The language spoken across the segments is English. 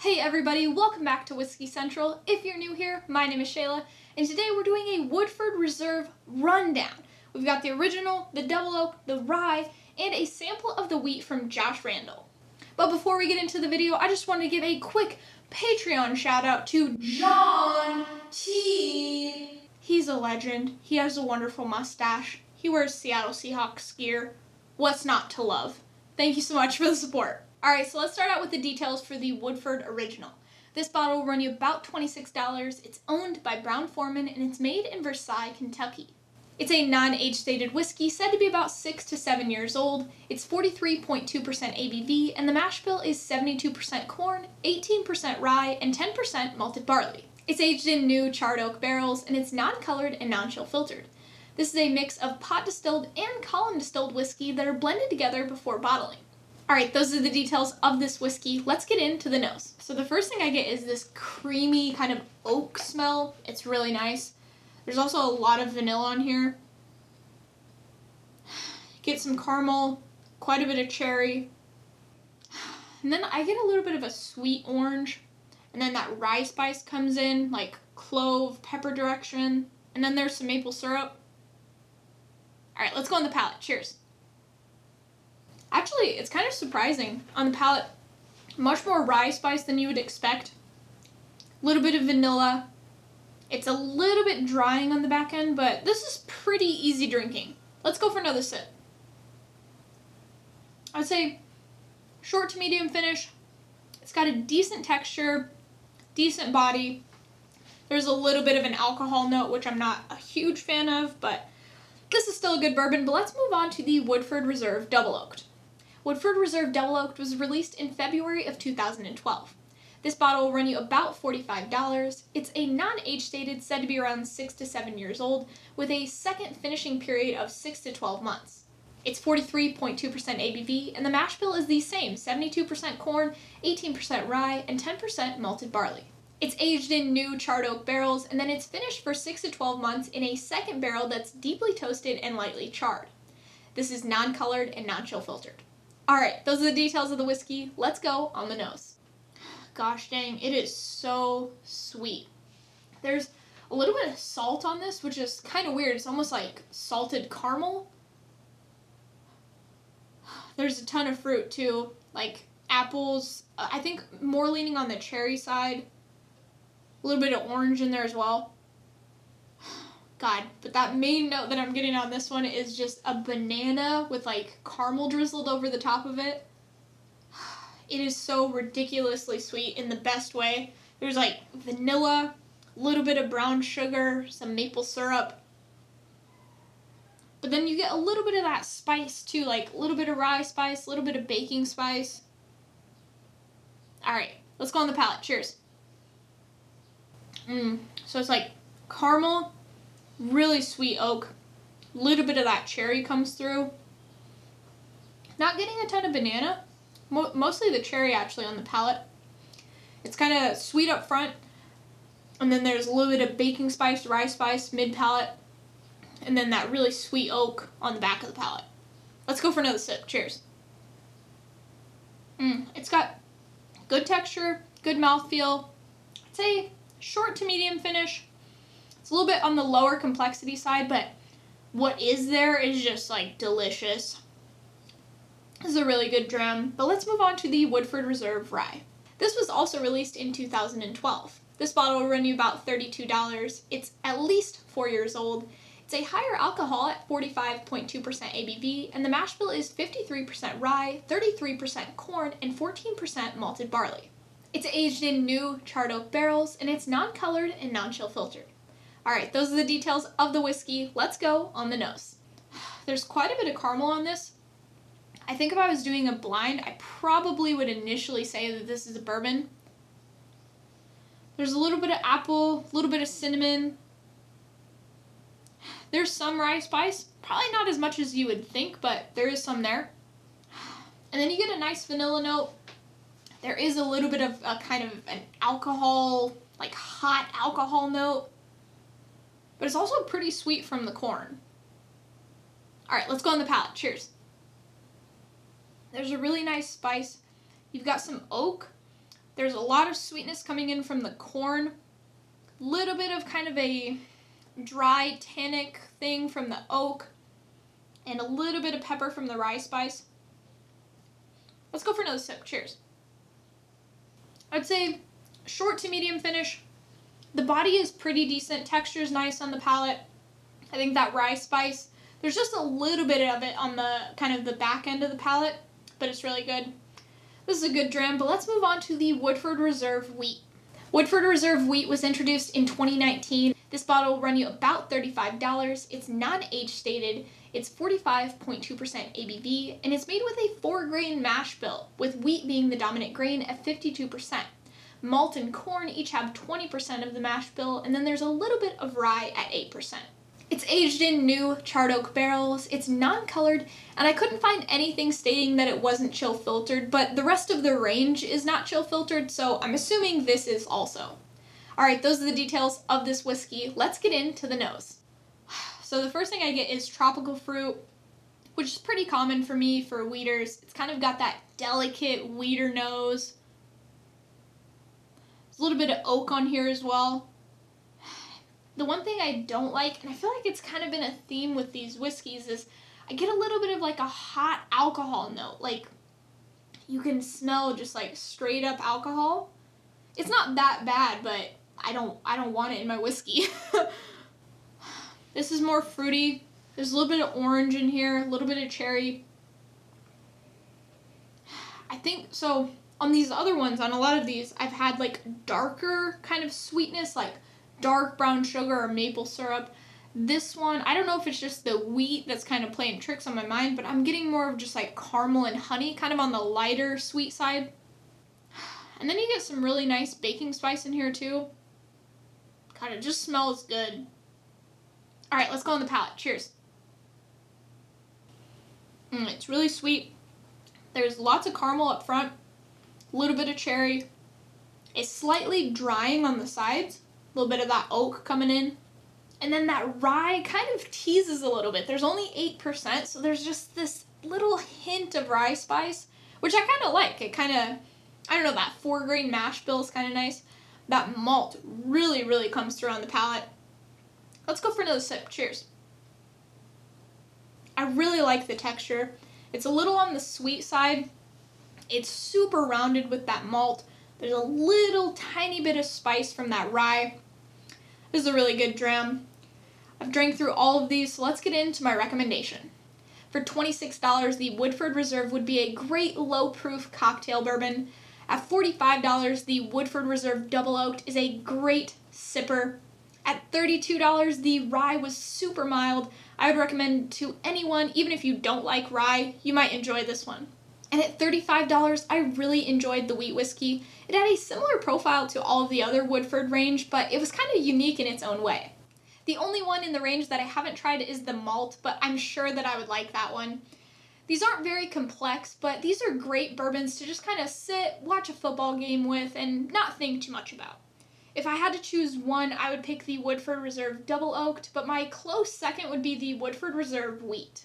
Hey everybody, welcome back to Whiskey Central. If you're new here, my name is Shayla, and today we're doing a Woodford Reserve rundown. We've got the original, the double oak, the rye, and a sample of the wheat from Josh Randall. But before we get into the video, I just want to give a quick Patreon shout out to John T. He's a legend. He has a wonderful mustache. He wears Seattle Seahawks gear. What's not to love? Thank you so much for the support. Alright, so let's start out with the details for the Woodford Original. This bottle will run you about $26. It's owned by Brown-Forman and it's made in Versailles, Kentucky. It's a non-age stated whiskey said to be about 6 to 7 years old. It's 43.2% ABV and the mash bill is 72% corn, 18% rye, and 10% malted barley. It's aged in new charred oak barrels and it's non-colored and non-chill filtered. This is a mix of pot distilled and column distilled whiskey that are blended together before bottling. Alright, those are the details of this whiskey. Let's get into the nose. So the first thing I get is this creamy kind of oak smell. It's really nice. There's also a lot of vanilla on here. Get some caramel, quite a bit of cherry. And then I get a little bit of a sweet orange. And then that rye spice comes in, like clove, pepper direction. And then there's some maple syrup. Alright, let's go on the palate. Cheers. Actually, it's kind of surprising on the palate. Much more rye spice than you would expect. A little bit of vanilla. It's a little bit drying on the back end, but this is pretty easy drinking. Let's go for another sip. I would say short to medium finish. It's got a decent texture, decent body. There's a little bit of an alcohol note, which I'm not a huge fan of, but this is still a good bourbon. But let's move on to the Woodford Reserve Double Oaked. Woodford Reserve Double Oaked was released in February of 2012. This bottle will run you about $45. It's a non-age stated, said to be around 6 to 7 years old, with a second finishing period of 6 to 12 months. It's 43.2% ABV, and the mash bill is the same, 72% corn, 18% rye, and 10% malted barley. It's aged in new charred oak barrels, and then it's finished for 6 to 12 months in a second barrel that's deeply toasted and lightly charred. This is non-colored and non-chill filtered. Alright, those are the details of the whiskey. Let's go on the nose. Gosh dang, it is so sweet. There's a little bit of salt on this, which is kind of weird. It's almost like salted caramel. There's a ton of fruit too, like apples. I think more leaning on the cherry side. A little bit of orange in there as well. God, but that main note that I'm getting on this one is just a banana with like caramel drizzled over the top of it. It is so ridiculously sweet in the best way. There's like vanilla, a little bit of brown sugar, some maple syrup. But then you get a little bit of that spice too, like a little bit of rye spice, a little bit of baking spice. Alright, let's go on the palate. Cheers. So it's like caramel, really sweet oak, a little bit of that cherry comes through. Not getting a ton of banana, mostly the cherry actually on the palate. It's kind of sweet up front, and then there's a little bit of baking spice, rye spice, mid-palate, and then that really sweet oak on the back of the palate. Let's go for another sip. Cheers. It's got good texture, good mouthfeel. I'd say short to medium finish. It's a little bit on the lower complexity side, but what is there is just like delicious. This is a really good dram. But let's move on to the Woodford Reserve Rye. This was also released in 2012. This bottle will run you about $32. It's at least 4 years old. It's a higher alcohol at 45.2% ABV, and the mash bill is 53% rye, 33% corn, and 14% malted barley. It's aged in new charred oak barrels, and it's non-colored and non-chill filtered. Alright, those are the details of the whiskey. Let's go on the nose. There's quite a bit of caramel on this. I think if I was doing a blind, I probably would initially say that this is a bourbon. There's a little bit of apple, a little bit of cinnamon. There's some rye spice. Probably not as much as you would think, but there is some there. And then you get a nice vanilla note. There is a little bit of a kind of an alcohol, like hot alcohol note. But it's also pretty sweet from the corn. Alright, let's go on the palate. Cheers. There's a really nice spice. You've got some oak, There's a lot of sweetness coming in from the corn. Little bit of kind of a dry tannic thing from the oak. And a little bit of pepper from the rye spice. Let's go for another sip. Cheers. I'd say short to medium finish. The body is pretty decent. Texture is nice on the palate. I think that rye spice, there's just a little bit of it on the kind of the back end of the palate, but it's really good. This is a good dram, but let's move on to the Woodford Reserve Wheat. Woodford Reserve Wheat was introduced in 2019. This bottle will run you about $35. It's non-age stated. It's 45.2% ABV, and it's made with a 4-grain mash bill, with wheat being the dominant grain at 52%. Malt and corn each have 20% of the mash bill, and then there's a little bit of rye at 8%. It's aged in new charred oak barrels, it's non-colored, and I couldn't find anything stating that it wasn't chill filtered, but the rest of the range is not chill filtered, so I'm assuming this is also. Alright, those are the details of this whiskey. Let's get into the nose. So the first thing I get is tropical fruit, which is pretty common for me for wheaters. It's kind of got that delicate wheater nose. There's a little bit of oak on here as well. The one thing I don't like, and I feel like it's kind of been a theme with these whiskeys, is I get a little bit of like a hot alcohol note. Like, you can smell just like straight up alcohol. It's not that bad, but I don't want it in my whiskey. This is more fruity. There's a little bit of orange in here, a little bit of cherry. I think, so on these other ones, on a lot of these, I've had like darker kind of sweetness, like dark brown sugar or maple syrup. This one, I don't know if it's just the wheat that's kind of playing tricks on my mind, but I'm getting more of just like caramel and honey, kind of on the lighter sweet side. And then you get some really nice baking spice in here too. God, it just smells good. Alright, let's go on the palate. Cheers. It's really sweet. There's lots of caramel up front, a little bit of cherry. It's slightly drying on the sides. A little bit of that oak coming in. And then that rye kind of teases a little bit. There's only 8%, so there's just this little hint of rye spice, which I kind of like. It kind of, I don't know, that 4-grain mash bill is kind of nice. That malt really, really comes through on the palate. Let's go for another sip. Cheers. I really like the texture. It's a little on the sweet side. It's super rounded with that malt. There's a little tiny bit of spice from that rye. This is a really good dram. I've drank through all of these, so let's get into my recommendation. For $26, the Woodford Reserve would be a great low-proof cocktail bourbon. At $45, the Woodford Reserve Double Oaked is a great sipper. At $32, the rye was super mild. I would recommend to anyone, even if you don't like rye, you might enjoy this one. And at $35, I really enjoyed the wheat whiskey. It had a similar profile to all of the other Woodford range, but it was kind of unique in its own way. The only one in the range that I haven't tried is the Malt, but I'm sure that I would like that one. These aren't very complex, but these are great bourbons to just kind of sit, watch a football game with, and not think too much about. If I had to choose one, I would pick the Woodford Reserve Double Oaked, but my close second would be the Woodford Reserve Wheat.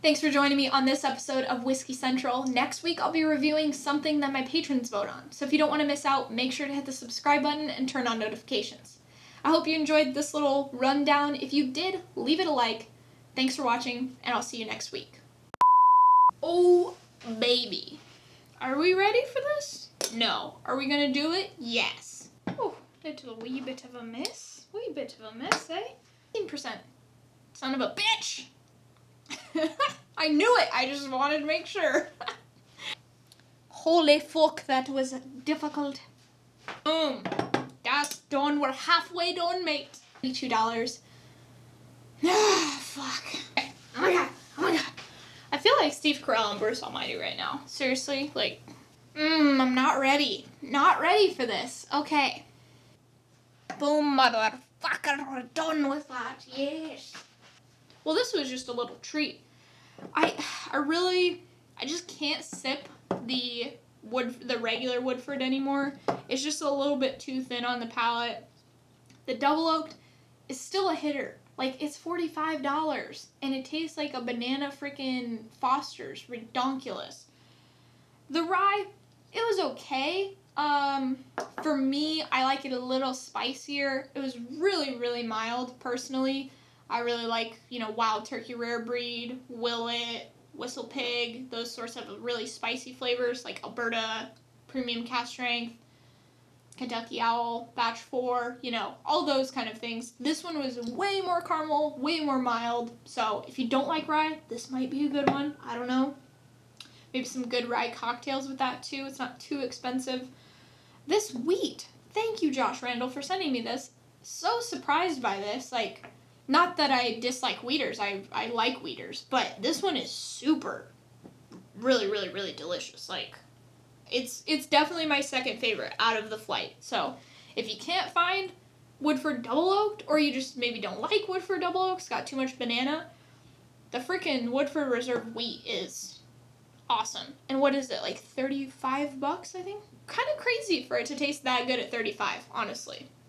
Thanks for joining me on this episode of Whiskey Central. Next week, I'll be reviewing something that my patrons vote on. So if you don't want to miss out, make sure to hit the subscribe button and turn on notifications. I hope you enjoyed this little rundown. If you did, leave it a like. Thanks for watching, and I'll see you next week. Oh, baby. Are we ready for this? No. Are we going to do it? Yes. Oh, little wee bit of a miss. Wee bit of a miss, eh? 15%. Son of a bitch! I knew it! I just wanted to make sure. Holy fuck, that was difficult. Boom. That's done. We're halfway done, mate. $22. Fuck. Oh my god. Oh my god. I feel like Steve Carell and Bruce Almighty right now. Seriously, like, I'm not ready. Not ready for this. Okay. Boom, motherfucker. We're done with that. Yes. Well, this was just a little treat. I just can't sip the regular Woodford anymore. It's just a little bit too thin on the palate. The Double Oaked is still a hitter. Like, it's $45, and it tastes like a banana freaking Foster's. Redonkulous. The rye, it was okay. For me, I like it a little spicier. It was really, really mild, personally. I really like, Wild Turkey Rare Breed, Willet, Whistle Pig, those sorts of really spicy flavors, like Alberta, Premium Cast Strength, Kentucky Owl, Batch 4, all those kind of things. This one was way more caramel, way more mild. So if you don't like rye, this might be a good one. I don't know. Maybe some good rye cocktails with that too. It's not too expensive. This wheat. Thank you, Josh Randall, for sending me this. So surprised by this. Not that I dislike wheaters. I like wheaters. But this one is super, really, really, really delicious. It's definitely my second favorite out of the flight. So if you can't find Woodford Double Oaked, or you just maybe don't like Woodford Double Oaked, it's got too much banana, the freaking Woodford Reserve Wheat is awesome. And what is it, like $35, I think? Kind of crazy for it to taste that good at $35, honestly.